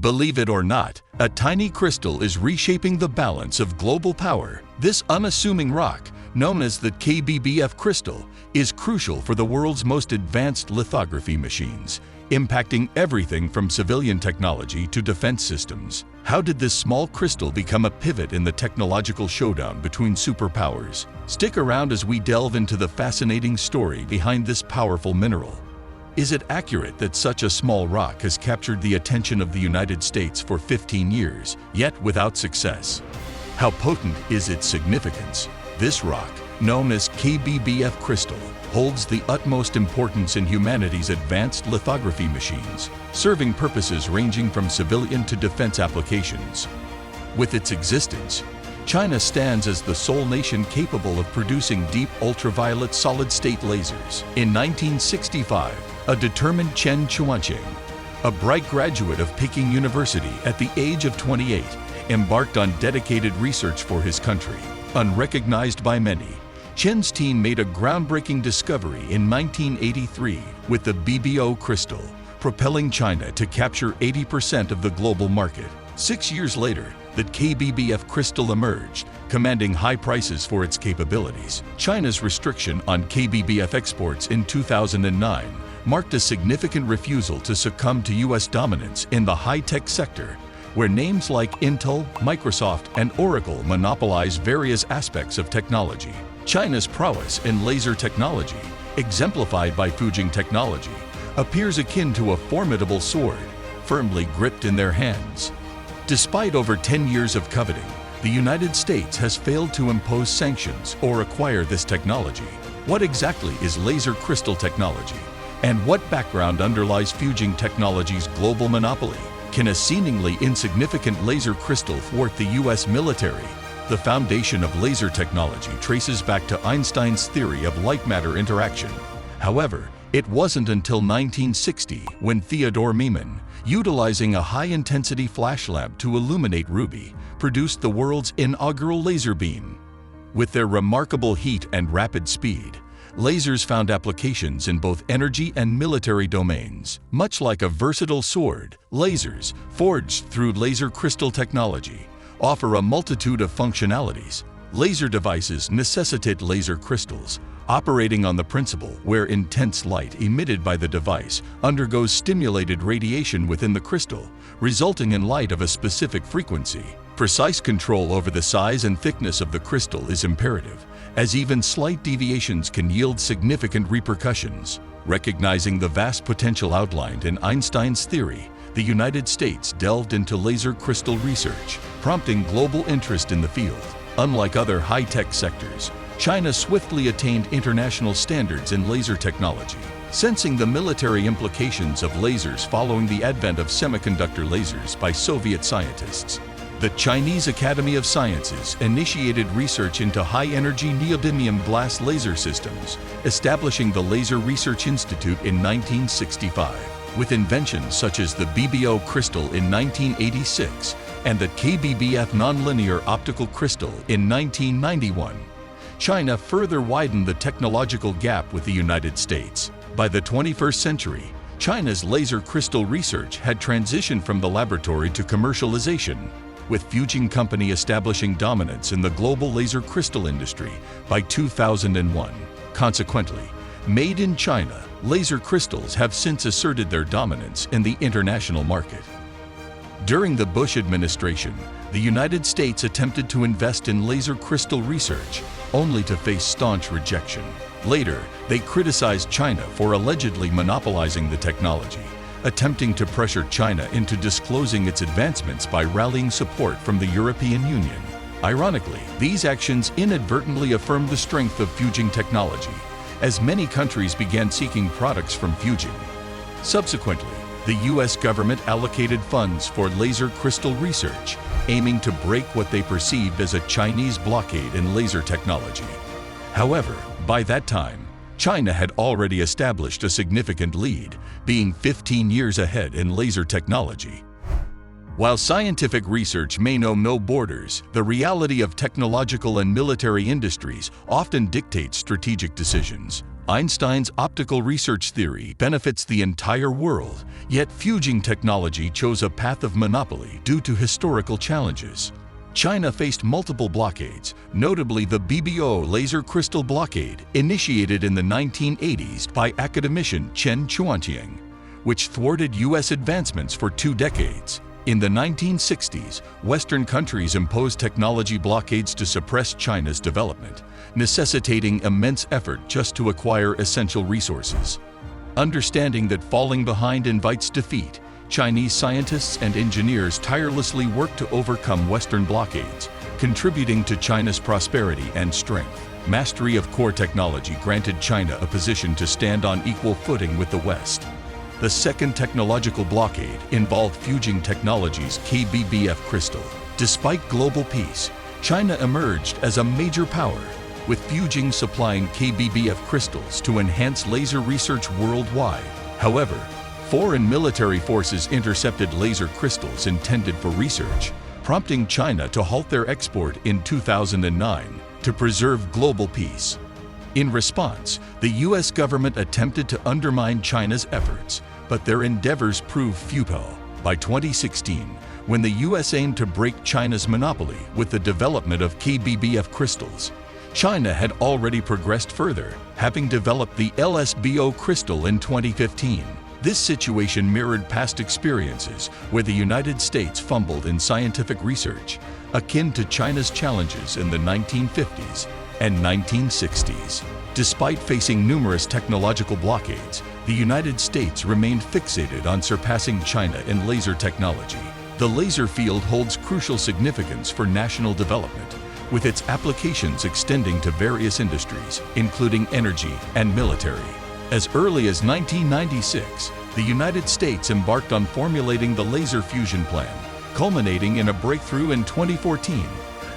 Believe it or not, a tiny crystal is reshaping the balance of global power. This unassuming rock, known as the KBBF Crystal, is crucial for the world's most advanced lithography machines, impacting everything from civilian technology to defense systems. How did this small crystal become a pivot in the technological showdown between superpowers? Stick around as we delve into the fascinating story behind this powerful mineral. Is it accurate that such a small rock has captured the attention of the United States for 15 years, yet without success? How potent is its significance? This rock, known as KBBF Crystal, holds the utmost importance in humanity's advanced lithography machines, serving purposes ranging from civilian to defense applications. With its existence, China stands as the sole nation capable of producing deep ultraviolet solid-state lasers. In 1965, a determined Chen Chuangtian, a bright graduate of Peking University at the age of 28, embarked on dedicated research for his country. Unrecognized by many, Chen's team made a groundbreaking discovery in 1983 with the BBO crystal, propelling China to capture 80% of the global market. 6 years later, the KBBF crystal emerged, commanding high prices for its capabilities. China's restriction on KBBF exports in 2009 marked a significant refusal to succumb to U.S. dominance in the high-tech sector, where names like Intel, Microsoft, and Oracle monopolize various aspects of technology. China's prowess in laser technology, exemplified by Fujing technology, appears akin to a formidable sword, firmly gripped in their hands. Despite over 10 years of coveting, the United States has failed to impose sanctions or acquire this technology. What exactly is laser crystal technology? And what background underlies Fujing Technology's global monopoly? Can a seemingly insignificant laser crystal thwart the U.S. military? The foundation of laser technology traces back to Einstein's theory of light-matter interaction. However, it wasn't until 1960 when Theodore Miemann, utilizing a high-intensity flash lamp to illuminate ruby, produced the world's inaugural laser beam. With their remarkable heat and rapid speed, lasers found applications in both energy and military domains. Much like a versatile sword, lasers, forged through laser crystal technology, offer a multitude of functionalities. Laser devices necessitate laser crystals, operating on the principle where intense light emitted by the device undergoes stimulated radiation within the crystal, resulting in light of a specific frequency. Precise control over the size and thickness of the crystal is imperative, as even slight deviations can yield significant repercussions. Recognizing the vast potential outlined in Einstein's theory, the United States delved into laser crystal research, prompting global interest in the field. Unlike other high-tech sectors, China swiftly attained international standards in laser technology. Sensing the military implications of lasers following the advent of semiconductor lasers by Soviet scientists, the Chinese Academy of Sciences initiated research into high-energy neodymium glass laser systems, establishing the Laser Research Institute in 1965. With inventions such as the BBO crystal in 1986 and the KBBF nonlinear optical crystal in 1991, China further widened the technological gap with the United States. By the 21st century, China's laser crystal research had transitioned from the laboratory to commercialization, with Fujing Company establishing dominance in the global laser crystal industry by 2001. Consequently, made in China, laser crystals have since asserted their dominance in the international market. During the Bush administration, the United States attempted to invest in laser crystal research, only to face staunch rejection. Later, they criticized China for allegedly monopolizing the technology, attempting to pressure China into disclosing its advancements by rallying support from the European Union. Ironically, these actions inadvertently affirmed the strength of Fujing technology, as many countries began seeking products from Fujing. Subsequently, the U.S. government allocated funds for laser crystal research, aiming to break what they perceived as a Chinese blockade in laser technology. However, by that time, China had already established a significant lead, being 15 years ahead in laser technology. While scientific research may know no borders, the reality of technological and military industries often dictates strategic decisions. Einstein's optical research theory benefits the entire world, yet fusing technology chose a path of monopoly due to historical challenges. China faced multiple blockades, notably the BBO laser crystal blockade initiated in the 1980s by academician Chen Chuangtian, which thwarted U.S. advancements for 2 decades. In the 1960s, Western countries imposed technology blockades to suppress China's development, necessitating immense effort just to acquire essential resources. Understanding that falling behind invites defeat, Chinese scientists and engineers tirelessly worked to overcome Western blockades, contributing to China's prosperity and strength. Mastery of core technology granted China a position to stand on equal footing with the West. The second technological blockade involved fusing technology's KBBF Crystal. Despite global peace, China emerged as a major power, with fusing supplying KBBF crystals to enhance laser research worldwide. However, foreign military forces intercepted laser crystals intended for research, prompting China to halt their export in 2009 to preserve global peace. In response, the U.S. government attempted to undermine China's efforts, but their endeavors proved futile. By 2016, when the U.S. aimed to break China's monopoly with the development of KBBF crystals, China had already progressed further, having developed the LSBO crystal in 2015. This situation mirrored past experiences where the United States fumbled in scientific research, akin to China's challenges in the 1950s and 1960s. Despite facing numerous technological blockades, the United States remained fixated on surpassing China in laser technology. The laser field holds crucial significance for national development, with its applications extending to various industries, including energy and military. As early as 1996, the United States embarked on formulating the laser fusion plan, culminating in a breakthrough in 2014,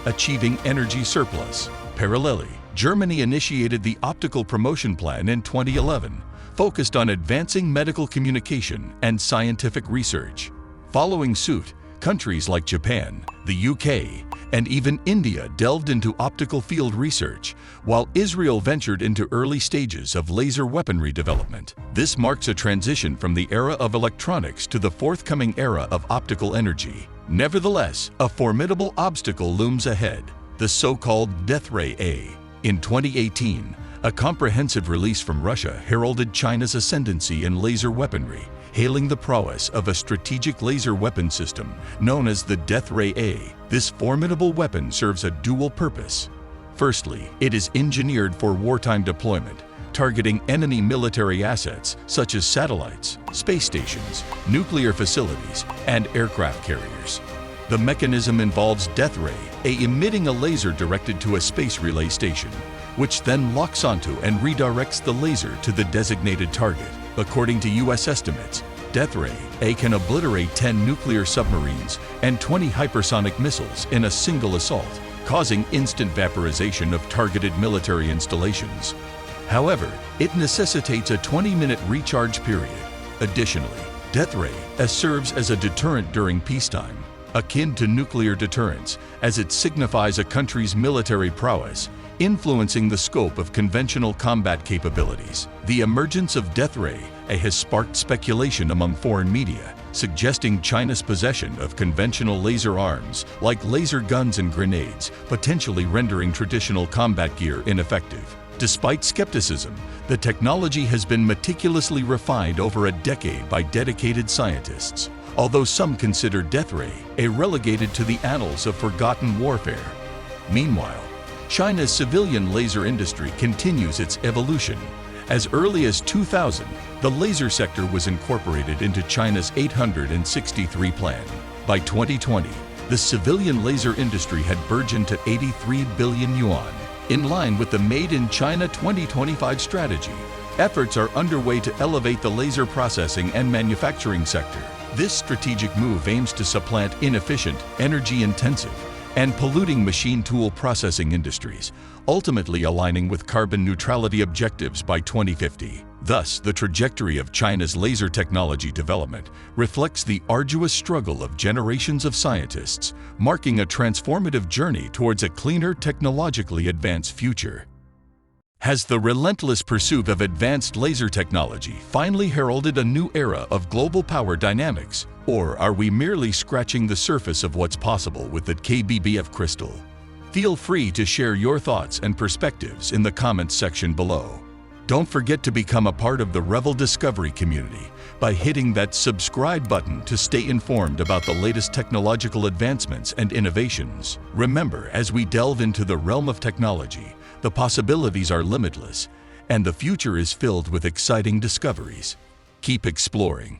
achieving energy surplus. Parallelly, Germany initiated the optical promotion plan in 2011, focused on advancing medical communication and scientific research. Following suit, countries like Japan, the UK, and even India delved into optical field research, while Israel ventured into early stages of laser weaponry development. This marks a transition from the era of electronics to the forthcoming era of optical energy. Nevertheless, a formidable obstacle looms ahead: the so-called Death Ray A. In 2018, a comprehensive release from Russia heralded China's ascendancy in laser weaponry, hailing the prowess of a strategic laser weapon system known as the Death Ray A. This formidable weapon serves a dual purpose. Firstly, it is engineered for wartime deployment, targeting enemy military assets such as satellites, space stations, nuclear facilities, and aircraft carriers. The mechanism involves Death Ray A emitting a laser directed to a space relay station, which then locks onto and redirects the laser to the designated target. According to U.S. estimates, Death Ray A can obliterate 10 nuclear submarines and 20 hypersonic missiles in a single assault, causing instant vaporization of targeted military installations. However, it necessitates a 20-minute recharge period. Additionally, Death Ray A serves as a deterrent during peacetime, akin to nuclear deterrence, as it signifies a country's military prowess, influencing the scope of conventional combat capabilities. The emergence of Death Ray A has sparked speculation among foreign media, suggesting China's possession of conventional laser arms like laser guns and grenades, potentially rendering traditional combat gear ineffective. Despite skepticism, the technology has been meticulously refined over a decade by dedicated scientists, although some consider Death Ray A relegated to the annals of forgotten warfare. Meanwhile, China's civilian laser industry continues its evolution. As early as 2000, the laser sector was incorporated into China's 863 plan. By 2020, the civilian laser industry had burgeoned to 83 billion yuan. In line with the Made in China 2025 strategy, efforts are underway to elevate the laser processing and manufacturing sector. This strategic move aims to supplant inefficient, energy-intensive, and polluting machine tool processing industries, ultimately aligning with carbon neutrality objectives by 2050. Thus, the trajectory of China's laser technology development reflects the arduous struggle of generations of scientists, marking a transformative journey towards a cleaner, technologically advanced future. Has the relentless pursuit of advanced laser technology finally heralded a new era of global power dynamics? Or are we merely scratching the surface of what's possible with the KBBF Crystal? Feel free to share your thoughts and perspectives in the comments section below. Don't forget to become a part of the RlD Discovery community by hitting that subscribe button to stay informed about the latest technological advancements and innovations. Remember, as we delve into the realm of technology, the possibilities are limitless, and the future is filled with exciting discoveries. Keep exploring.